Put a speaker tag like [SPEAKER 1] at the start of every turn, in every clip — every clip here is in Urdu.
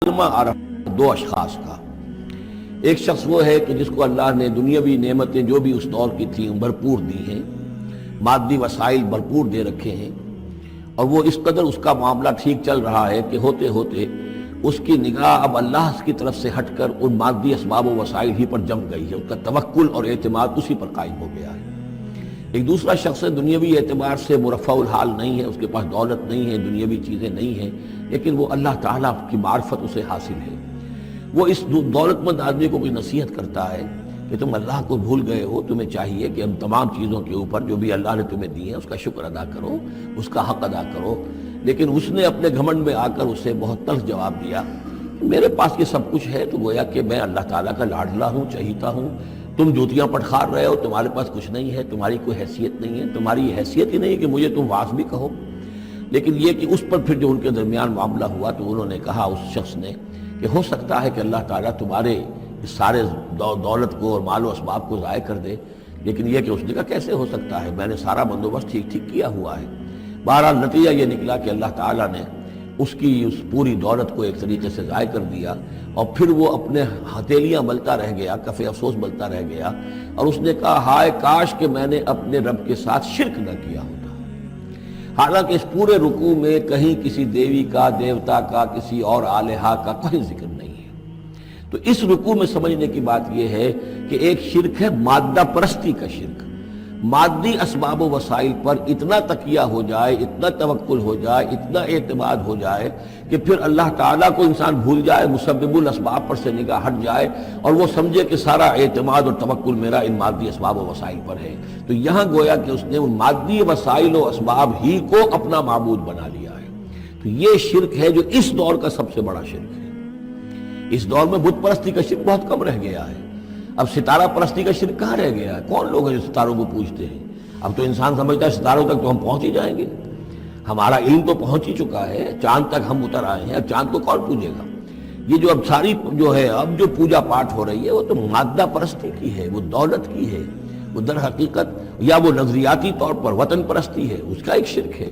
[SPEAKER 1] عرف دو اشخاص کا۔ ایک شخص وہ ہے کہ جس کو اللہ نے دنیاوی نعمتیں جو بھی اس دور کی تھیں بھرپور دی ہیں، مادی وسائل بھرپور دے رکھے ہیں، اور وہ اس قدر اس کا معاملہ ٹھیک چل رہا ہے کہ ہوتے ہوتے اس کی نگاہ اب اللہ کی طرف سے ہٹ کر ان مادی اسباب و وسائل ہی پر جم گئی ہے، اس کا توکل اور اعتماد اسی پر قائم ہو گیا ہے۔ ایک دوسرا شخص ہے دنیاوی اعتبار سے مرفع الحال نہیں ہے، اس کے پاس دولت نہیں ہے، دنیاوی چیزیں نہیں ہیں، لیکن وہ اللہ تعالیٰ کی معرفت اسے حاصل ہے۔ وہ اس دولت مند آدمی کو کوئی نصیحت کرتا ہے کہ تم اللہ کو بھول گئے ہو، تمہیں چاہیے کہ ہم تمام چیزوں کے اوپر جو بھی اللہ نے تمہیں دی ہے اس کا شکر ادا کرو، اس کا حق ادا کرو۔ لیکن اس نے اپنے گھمنڈ میں آ کر اسے بہت تلخ جواب دیا کہ میرے پاس یہ سب کچھ ہے تو گویا کہ میں اللہ تعالیٰ کا لاڈلا ہوں، چہیتا ہوں، تم جوتیاں پٹخار رہے ہو، تمہارے پاس کچھ نہیں ہے، تمہاری کوئی حیثیت نہیں ہے، تمہاری یہ حیثیت ہی نہیں ہے کہ مجھے تم واعظ بھی کہو۔ لیکن یہ کہ اس پر پھر جو ان کے درمیان معاملہ ہوا تو انہوں نے کہا اس شخص نے کہ ہو سکتا ہے کہ اللہ تعالیٰ تمہارے اس سارے دولت کو اور مال و اسباب کو ضائع کر دے، لیکن یہ کہ اس نے کہا کیسے ہو سکتا ہے، میں نے سارا بندوبست ٹھیک کیا ہوا ہے۔ بہرحال نتیجہ یہ نکلا کہ اللہ تعالیٰ نے اس کی اس پوری دولت کو ایک طریقے سے ضائع کر دیا، اور پھر وہ اپنے ہتھیلیاں ملتا رہ گیا، کف افسوس ملتا رہ گیا، اور اس نے کہا ہائے کاش کہ میں نے اپنے رب کے ساتھ شرک نہ کیا ہوتا۔ حالانکہ اس پورے رکوع میں کہیں کسی دیوی کا، دیوتا کا، کسی اور الہہ کا کوئی ذکر نہیں ہے۔ تو اس رکوع میں سمجھنے کی بات یہ ہے کہ ایک شرک ہے مادہ پرستی کا شرک، مادی اسباب و وسائل پر اتنا تکیہ ہو جائے، اتنا توکل ہو جائے، اتنا اعتماد ہو جائے کہ پھر اللہ تعالیٰ کو انسان بھول جائے، مسبب الاسباب پر سے نگاہ ہٹ جائے، اور وہ سمجھے کہ سارا اعتماد اور توکل میرا ان مادی اسباب و وسائل پر ہے۔ تو یہاں گویا کہ اس نے ان مادی وسائل و اسباب ہی کو اپنا معبود بنا لیا ہے۔ تو یہ شرک ہے جو اس دور کا سب سے بڑا شرک ہے۔ اس دور میں بت پرستی کا شرک بہت کم رہ گیا ہے، اب ستارہ پرستی کا شرک کہاں رہ گیا ہے؟ کون لوگ ہیں جو ستاروں کو پوجتے ہیں؟ اب تو انسان سمجھتا ہے ستاروں تک تو ہم پہنچ ہی جائیں گے، ہمارا علم تو پہنچ ہی چکا ہے، چاند تک ہم اتر آئے ہیں، اب چاند کو کون پوجے گا؟ یہ جو اب ساری جو ہے اب جو پوجا پاٹ ہو رہی ہے وہ تو مادہ پرستی کی ہے، وہ دولت کی ہے، وہ در حقیقت یا وہ نظریاتی طور پر وطن پرستی ہے، اس کا ایک شرک ہے۔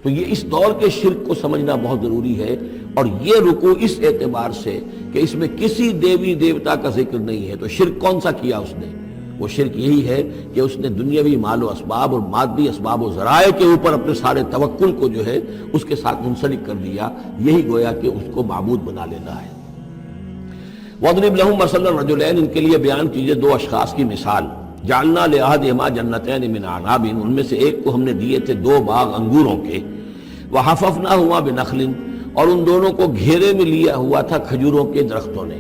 [SPEAKER 1] تو یہ اس دور کے شرک کو سمجھنا بہت ضروری ہے، اور یہ رکوع اس اعتبار سے کہ اس میں کسی دیوی دیوتا کا ذکر نہیں ہے۔ تو شرک کون سا کیا اس نے؟ وہ شرک یہی ہے کہ اس نے دنیاوی مال و اسباب اور مادی اسباب و ذرائع کے اوپر اپنے سارے توکل کو جو ہے اس کے ساتھ منسلک کر دیا، یہی گویا کہ اس کو معبود بنا لینا ہے۔ وَاضْرِبْ لَهُم مَثَلًا رَجُلَيْنِ، ان کے لیے بیان کیجئے دو اشخاص کی مثال۔ جعلنا لأحدهما جنتين من عناب، ان میں سے ایک کو ہم نے دیے تھے دو باغ انگوروں کے، وحففناهما بنخل، اور ان دونوں کو گھیرے میں لیا ہوا تھا کھجوروں کے درختوں نے۔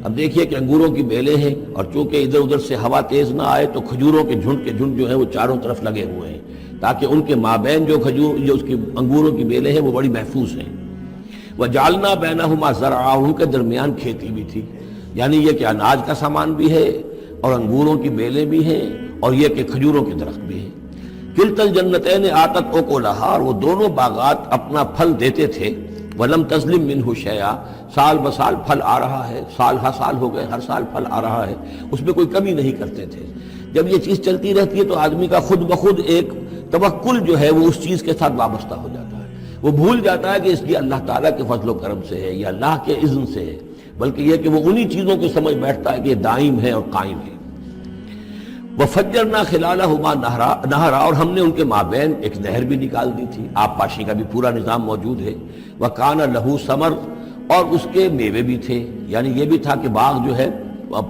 [SPEAKER 1] اب دیکھیے کہ انگوروں کی بیلیں ہیں، اور چونکہ ادھر ادھر سے ہوا تیز نہ آئے تو کھجوروں کے جھنڈ جو ہیں وہ چاروں طرف لگے ہوئے ہیں، تاکہ ان کے مابین جو اس کی انگوروں کی بیلیں ہیں وہ بڑی محفوظ ہیں۔ وجعلنا بینہما زرعا، ان کے درمیان کھیتی بھی تھی، یعنی یہ کہ اناج کا سامان بھی ہے اور انگوروں کی بیلیں بھی ہیں، اور یہ کہ کھجوروں کے درخت بھی ہیں۔ کلتا الجنتین آتت اکلہا، اور وہ دونوں باغات اپنا پھل دیتے تھے، وَلَمْ تَظْلِمْ مِنْهُ شَيْئًا، سال بسال پھل آ رہا ہے، سال ہر سال ہو گئے، ہر سال پھل آ رہا ہے، اس میں کوئی کمی نہیں کرتے تھے۔ جب یہ چیز چلتی رہتی ہے تو آدمی کا خود بخود ایک توکل جو ہے وہ اس چیز کے ساتھ وابستہ ہو جاتا ہے، وہ بھول جاتا ہے کہ اس کی اللہ تعالیٰ کے فضل و کرم سے ہے یا اللہ کے اذن سے ہے، بلکہ یہ کہ وہ انہی چیزوں کو سمجھ بیٹھتا ہے کہ یہ دائم ہے اور قائم ہے۔ وَفَجَّرْنَا خِلَالَهُمَا نَهْرًا، اور ہم نے ان کے مابین ایک نہر بھی نکال دی تھی، آب پاشی کا بھی پورا نظام موجود ہے۔ وَكَانَ لَهُ ثَمَرٌ، اور اس کے میوے بھی تھے، یعنی یہ بھی تھا کہ باغ جو ہے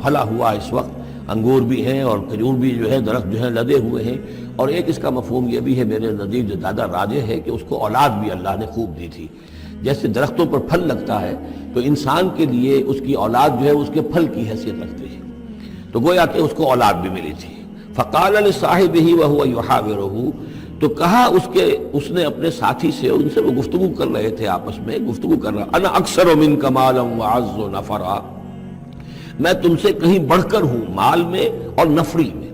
[SPEAKER 1] پھلا ہوا اس وقت، انگور بھی ہیں اور کھجور بھی جو ہے درخت جو ہیں لدے ہوئے ہیں۔ اور ایک اس کا مفہوم یہ بھی ہے میرے نزدیک جو زیادہ راجح ہے کہ اس کو اولاد بھی اللہ نے خوب دی تھی۔ جیسے درختوں پر پھل لگتا ہے تو انسان کے لیے اس کی اولاد جو ہے اس کے پھل کی حیثیت رکھتی ہے، تو گویا کہ اس کو اولاد بھی ملی تھی۔ فقال لصاحبہ وہو یحاورہ، تو کہا اس نے اپنے ساتھی سے، ان سے وہ گفتگو کر رہے تھے، آپس میں گفتگو کر رہا، انا اکثر منک مالا واعز نفرا، میں تم سے کہیں بڑھ کر ہوں مال میں اور نفری میں۔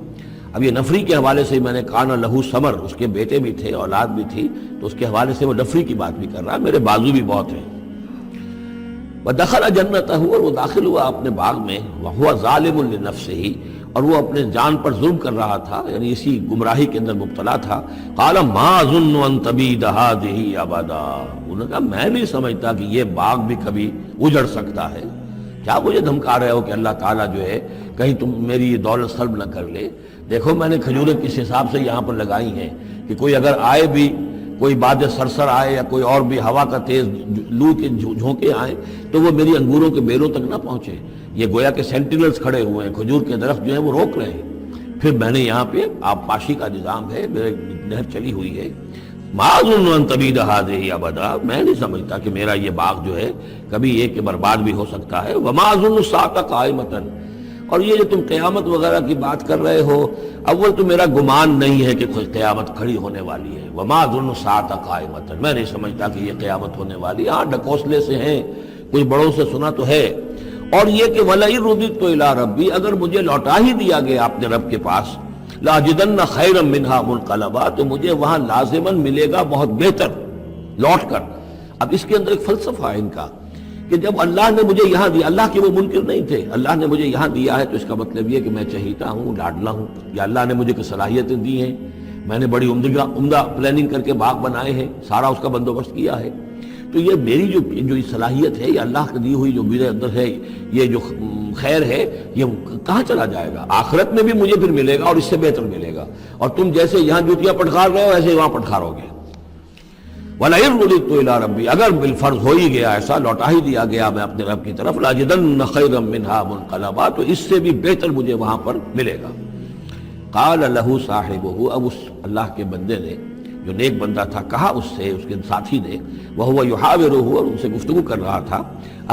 [SPEAKER 1] اب یہ نفری کے حوالے سے میں نے کانا لہو ثمر، اس کے بیٹے بھی تھے، اولاد بھی تھی، تو اس کے حوالے سے وہ نفری کی بات بھی کر رہا، میرے بازو بھی بہت ہیں۔ وَدَخَلَ جَنَّتَهُ، اور وہ داخل ہوا اپنے باغ میں، وَهُوَ ظَالِمٌ لِنَفْسِهِ، اور وہ اپنے جان پر ظلم کر رہا تھا، یعنی اسی گمراہی کے اندر مبتلا تھا. قال ما اظن ان تبید هذه ابدا، انہوں نے کہا میں نہیں سمجھتا کہ یہ باغ بھی کبھی اجڑ سکتا ہے. کیا مجھے دھمکا رہے ہو کہ اللہ تعالیٰ جو ہے کہیں تم میری یہ دولت سلب نہ کر لے؟ دیکھو میں نے کھجوریں کس حساب سے یہاں پر لگائی ہیں کہ کوئی اگر آئے بھی، کوئی باد سرسر آئے یا کوئی اور بھی ہوا کا تیز لو کے جھونکے آئیں تو وہ میری انگوروں کے بیلوں تک نہ پہنچے. یہ گویا کہ سینٹینلز کھڑے ہوئے ہیں، کھجور کے درخت جو ہیں وہ روک رہے ہیں. پھر میں نے یہاں پہ آبپاشی کا نظام ہے، میرے نہر چلی ہوئی ہے. ما اظن ان تبید هذه ابدا، میں نہیں سمجھتا کہ میرا یہ باغ جو ہے کبھی یہ کہ برباد بھی ہو سکتا ہے. وما اظن الساعة قائمة، اور یہ جو تم قیامت وغیرہ کی بات کر رہے ہو، اول تو میرا گمان نہیں ہے کہ کوئی قیامت کھڑی ہونے والی ہے. وما اظن الساعة قائمة، میں نہیں سمجھتا کہ یہ قیامت ہونے والی. ہاں ڈکوسلے سے ہیں، کوئی بڑوں سے سنا تو ہے. اور یہ کہ وَلَئِن رُدِدتُّ إِلَىٰ رَبِّي، اگر مجھے لوٹا ہی دیا گیا اپنے رب کے پاس، لَأَجِدَنَّ خَيْرًا مِّنْهَا مُنْقَلَبًا، تو مجھے وہاں لازماً ملے گا بہت بہتر لوٹ کر. اب اس کے اندر ایک فلسفہ ہے ان کا کہ جب اللہ نے مجھے یہاں دیا، اللہ کے وہ منکر نہیں تھے، اللہ نے مجھے یہاں دیا ہے تو اس کا مطلب یہ کہ میں چہیتا ہوں، لاڈلا ہوں، یا اللہ نے مجھے کچھ صلاحیتیں دی ہیں، میں نے بڑی عمدہ پلاننگ کر کے باغ بنائے ہیں، سارا اس کا بندوبست کیا ہے. تو یہ میری جو صلاحیت ہے، یہ اللہ کی دی ہوئی جو میرے اندر ہے، یہ جو خیر ہے، یہ کہاں چلا جائے گا؟ آخرت میں بھی مجھے پھر ملے گا اور اس سے بہتر ملے گا. اور تم جیسے یہاں جوتیاں پٹخار رہے ہو ایسے وہاں پٹخارو گے. وَلَئِن رُدِدتُّ إِلَىٰ رَبِّي، اگر بالفرض ہو ہی گیا ایسا، لوٹا ہی دیا گیا میں اپنے رب کی طرف، لَأَجِدَنَّ خَيْرًا مِّنْهَا مُنْقَلَبًا، تو اس سے بھی بہتر مجھے وہاں پر ملے گا. قال له صاحبه، اب اس اللہ کے بندے نے جو نیک بندہ تھا کہا اس سے، اس کے ساتھی نے، وَهُوَ يُحَاوِرُهُ، اور ان سے گفتگو کر رہا تھا،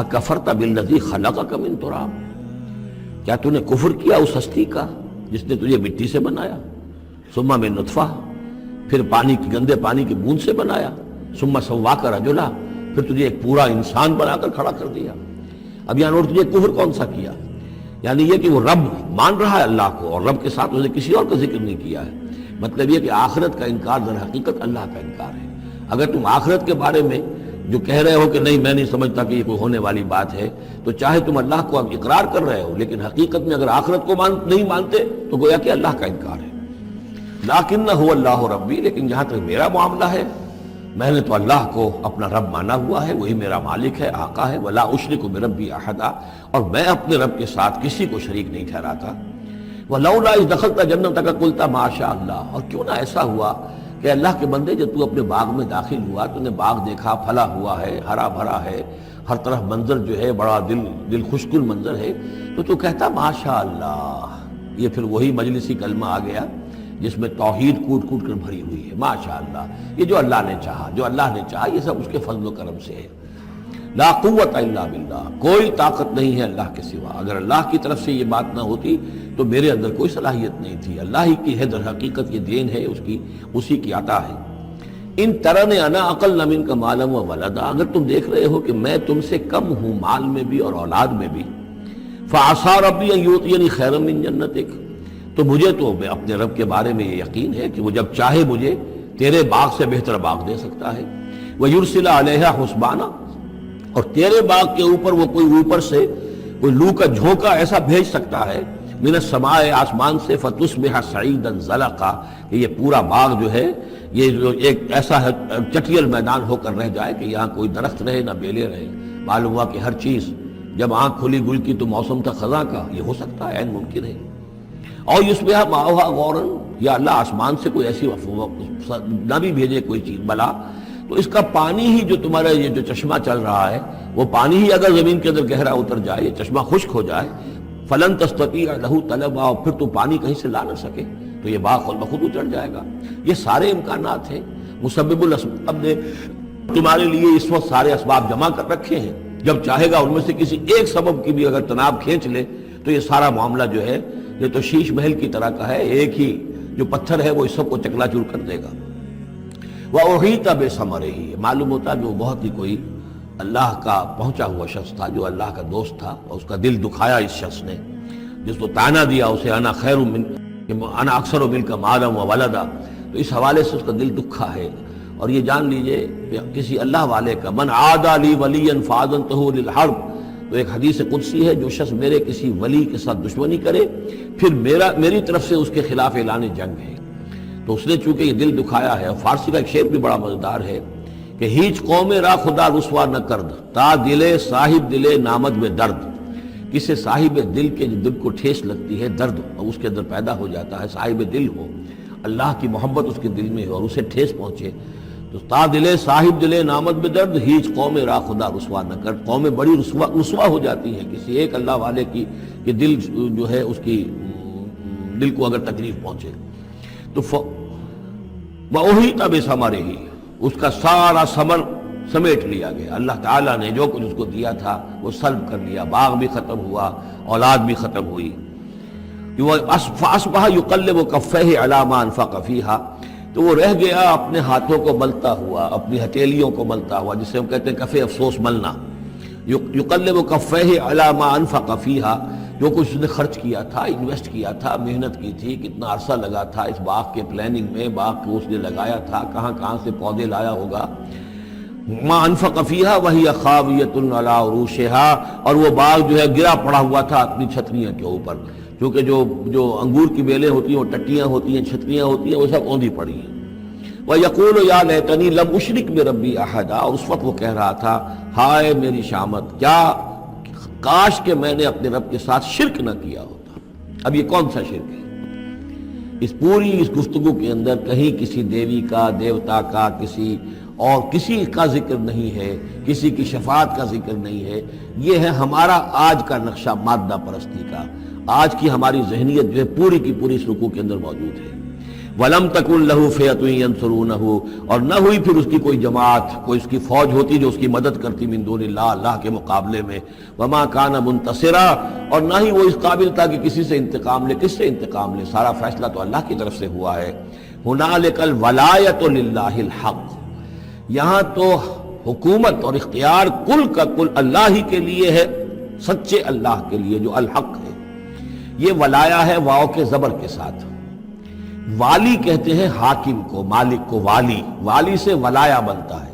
[SPEAKER 1] أَكَفَرْتَ بِالَّذِي خَلَقَكَ مِن تُرَابٍ، کیا تو نے کفر کیا اس ہستی کا جس نے تجھے مٹی سے بنایا، ثُمَّ مِن نُطْفَةٍ، پھر پانی کی گندے پانی کی بوند سے بنایا، ثُمَّ سَوَّاكَ رَجُلًا، پھر تجھے ایک پورا انسان بنا کر کھڑا کر دیا. اب یہاں اور تجھے کفر کون سا کیا؟ یعنی یہ کہ وہ رب مان رہا ہے اللہ کو اور رب کے ساتھ اس نے کسی اور کا ذکر نہیں کیا ہے. مطلب یہ کہ آخرت کا انکار در حقیقت اللہ کا انکار ہے. اگر تم آخرت کے بارے میں جو کہہ رہے ہو کہ نہیں میں نہیں سمجھتا کہ یہ کوئی ہونے والی بات ہے، تو چاہے تم اللہ کو اب اقرار کر رہے ہو لیکن حقیقت میں اگر آخرت کو نہیں مانتے تو گویا کہ اللہ کا انکار ہے. لَٰكِنَّهُ اللَّهُ رَبِّي، لیکن جہاں تک میرا معاملہ ہے میں نے تو اللہ کو اپنا رب مانا ہوا ہے، وہی میرا مالک ہے، آقا ہے. وَلَا أُشْرِكُ بِرَبِّي أَحَدًا، اور میں اپنے رب کے ساتھ کسی کو شریک نہیں ٹھہراتا. وَلَوْلَا إِذْ دَخَلْتَ جَنَّتَكَ قُلْتَ مَا شَاءَ اللَّهُ، اور کیوں نہ ایسا ہوا کہ اللہ کے بندے جب تو اپنے باغ میں داخل ہوا، تو نے باغ دیکھا پھلا ہوا ہے، ہرا بھرا ہے، ہر طرف منظر جو ہے بڑا دل خوشکن منظر ہے، تو کہتا ما شاء اللہ. یہ پھر وہی مجلسی کلمہ آ گیا جس میں توحید کوٹ کوٹ کر بھری ہوئی ہے. ماشاء اللہ، یہ جو اللہ نے چاہا، جو اللہ نے چاہا، یہ سب اس کے فضل و کرم سے ہے. لا قوت الا باللہ، کوئی طاقت نہیں ہے اللہ کے سوا. اگر اللہ کی طرف سے یہ بات نہ ہوتی تو میرے اندر کوئی صلاحیت نہیں تھی. اللہ ہی کی ہے در حقیقت، یہ دین ہے اس کی، اسی کی عطا ہے. ان ترن انا اقل منک مالا و ولدا، اگر تم دیکھ رہے ہو کہ میں تم سے کم ہوں مال میں بھی اور اولاد میں بھی، فعسى ربی ان یؤتینی خیرا من جنتک، تو مجھے تو اپنے رب کے بارے میں یہ یقین ہے کہ وہ جب چاہے مجھے تیرے باغ سے بہتر باغ دے سکتا ہے. وَيُرْسِلَ عَلَيْهَا حُسْبَانًا، اور تیرے باغ کے اوپر وہ کوئی اوپر سے کوئی لو کا جھونکا ایسا بھیج سکتا ہے، من السماء، آسمان سے، فَتُصْبِحَ صَعِيدًا زَلَقًا، کہ یہ پورا باغ جو ہے یہ جو ایک ایسا چٹیل میدان ہو کر رہ جائے کہ یہاں کوئی درخت رہے نہ بیلے رہے. معلوم ہوا کہ ہر چیز جب آنکھ کھلی گل کی تو موسم تھا خزاں کا، یہ ہو سکتا ہے، عین ممکن ہے. اور یصبح ماؤہا غوراً، یا اللہ آسمان سے کوئی ایسی نہ بھی بھیجے کوئی چیز بلا، تو اس کا پانی ہی جو تمہارا یہ جو چشمہ چل رہا ہے، وہ پانی ہی اگر زمین کے اندر گہرا اتر جائے، یہ چشمہ خشک ہو جائے، فلن تستطیع لہ طلبا، اور پھر تو پانی کہیں سے لا نہ سکے، تو یہ باغ خود بخود اچڑ جائے گا. یہ سارے امکانات ہیں. مسبب الاسباب نے تمہارے لیے اس وقت سارے اسباب جمع کر رکھے ہیں. جب چاہے گا ان میں سے کسی ایک سبب کی بھی اگر تناب کھینچ لے تو یہ سارا معاملہ جو ہے یہ تو شیش محل کی طرح کا ہے، ایک ہی جو پتھر ہے وہ اس سب کو چکنا چور کر دے گا. وَأُحِيطَ بِثَمَرِهِ، معلوم ہوتا ہے کہ وہ بہت ہی کوئی اللہ کا پہنچا ہوا شخص تھا، جو اللہ کا دوست تھا، اور اس کا دل دکھایا اس شخص نے، جس کو تانا دیا اسے انا خیر من، انا اکثر منک مالا و ولدا، تو اس حوالے سے اس کا دل دکھا ہے. اور یہ جان لیجئے کہ کسی اللہ والے کا، من عادى لي وليا فاذنته للحرب، تو ایک حدیث قدسی ہے، جو شخص میرے کسی ولی کے ساتھ دشمنی کرے پھر میری طرف سے اس کے خلاف اعلان جنگ ہے، تو اس نے چونکہ یہ دل دکھایا ہے۔ اور فارسی کا ایک شعر بھی بڑا مزیدار ہے کہ ہیچ قوم را خدا رسوا نہ کرد، تا دلے صاحب دلے نامد میں درد۔ کسی صاحب دل کے دل کو ٹھیس لگتی ہے، درد اور اس کے اندر پیدا ہو جاتا ہے، صاحب دل ہو، اللہ کی محبت اس کے دل میں ہو اور اسے ٹھیس پہنچے، تو تا دلے صاحب دلے نامد میں درد، ہیچ قوم را خدا رسوا نہ کر۔ قومیں بڑی رسوا ہو جاتی ہیں کسی ایک اللہ والے کی کہ دل جو ہے اس کی دل کو اگر تکلیف پہنچے تو وہی تب اس ہمارے ہی اس کا سارا ثمر سمیٹ لیا گیا۔ اللہ تعالیٰ نے جو کچھ اس کو دیا تھا وہ سلب کر لیا، باغ بھی ختم ہوا، اولاد بھی ختم ہوئی۔ فَأَصْبَحَ يُقَلِّبُ كَفَّيْهِ عَلَىٰ مَا أَنفَقَ فِيهَا، تو وہ رہ گیا اپنے ہاتھوں کو ملتا ہوا، اپنی ہتھیلیوں کو ملتا ہوا، جسے ہم کہتے ہیں کفِ افسوس ملنا۔ يُقَلِّبُ كَفَّيْهِ عَلَىٰ مَا أَنفَقَ فِيهَا، جو کچھ اس نے خرچ کیا تھا، انویسٹ کیا تھا، محنت کی تھی، کتنا عرصہ لگا تھا اس باغ کے پلاننگ میں، باغ کو اس نے لگایا تھا، کہاں کہاں سے پودے لایا ہوگا۔ ما انفق فیہا وہی خاویۃ علی عروشہا، اور وہ باغ جو ہے گرا پڑا ہوا تھا اپنی چھتریاں کے اوپر، کیونکہ جو انگور کی بیلیں ہوتی ہیں وہ ٹٹیاں ہوتی ہیں، چھتریاں ہوتی ہیں، وہ سب اوندھی پڑی ہیں۔ وَيَقُولُ يَا لَيْتَنِي لَمْ أُشْرِكْ بِرَبِّي أَحَدًا، اور اس وقت وہ کہہ رہا تھا ہائے میری شامت، کیا کاش کہ میں نے اپنے رب کے ساتھ شرک نہ کیا ہوتا۔ اب یہ کون سا شرک ہے؟ اس پوری اس گفتگو کے اندر کہیں کسی دیوی کا، دیوتا کا، کسی کا ذکر نہیں ہے، کسی کی شفاعت کا ذکر نہیں ہے۔ یہ ہے ہمارا آج کا نقشہ مادہ پرستی کا، آج کی ہماری ذہنیت جو ہے پوری کی پوری اس رکوع کے اندر موجود ہے۔ وَلَمْ تَكُنْ لَهُ فِئَةٌ يَنْصُرُونَهُ، اور نہ ہوئی پھر اس کی کوئی جماعت، کوئی اس کی فوج ہوتی جو اس کی مدد کرتی من دون اللہ، اللہ کے مقابلے میں۔ وَمَا كَانَ مُنْتَصِرًا، اور نہ ہی وہ اس قابل تھا کہ کسی سے انتقام لے۔ کس سے انتقام لے؟ سارا فیصلہ تو اللہ کی طرف سے ہوا ہے۔ هُنَالِكَ الْوَلَایَةُ لِلَّهِ الْحَقِّ، یہاں تو حکومت اور اختیار کل کا کل اللہ ہی کے لیے ہے، سچے اللہ کے لیے جو الحق ہے۔ یہ ولایا ہے واو کے زبر کے ساتھ۔ والی کہتے ہیں حاکم کو، مالک کو والی، والی سے ولایا بنتا ہے۔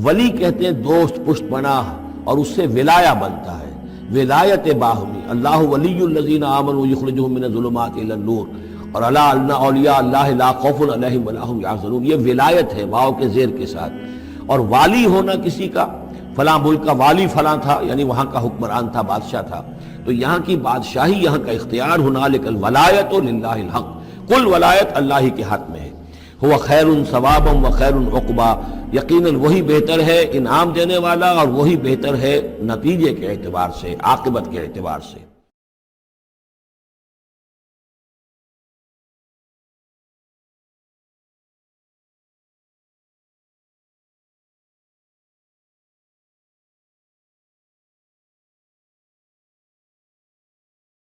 [SPEAKER 1] ولی کہتے ہیں دوست، پشت پناہ، اور اس سے ولایا بنتا ہے، ولایت باہمی۔ اللہ ولی الذین آمنوا یخرجہم من الظلمات الی النور، اور الا ان اولیاء اللہ لا خوف علیہم ولا هم یحزنون، یہ ولایت ہے واو کے زیر کے ساتھ۔ اور والی ہونا کسی کا، فلاں ملک کا والی فلاں تھا، یعنی وہاں کا حکمران تھا، بادشاہ تھا، تو یہاں کی بادشاہی، یہاں کا اختیار، ہنالک الولایۃ للہ الحق، کل ولایت اللہ ہی کے ہاتھ میں ہے۔ ہوا خیر ثوابا و خیر عقبا، یقیناً وہی بہتر ہے انعام دینے والا، اور وہی بہتر ہے نتیجے کے اعتبار سے، عاقبت کے اعتبار سے۔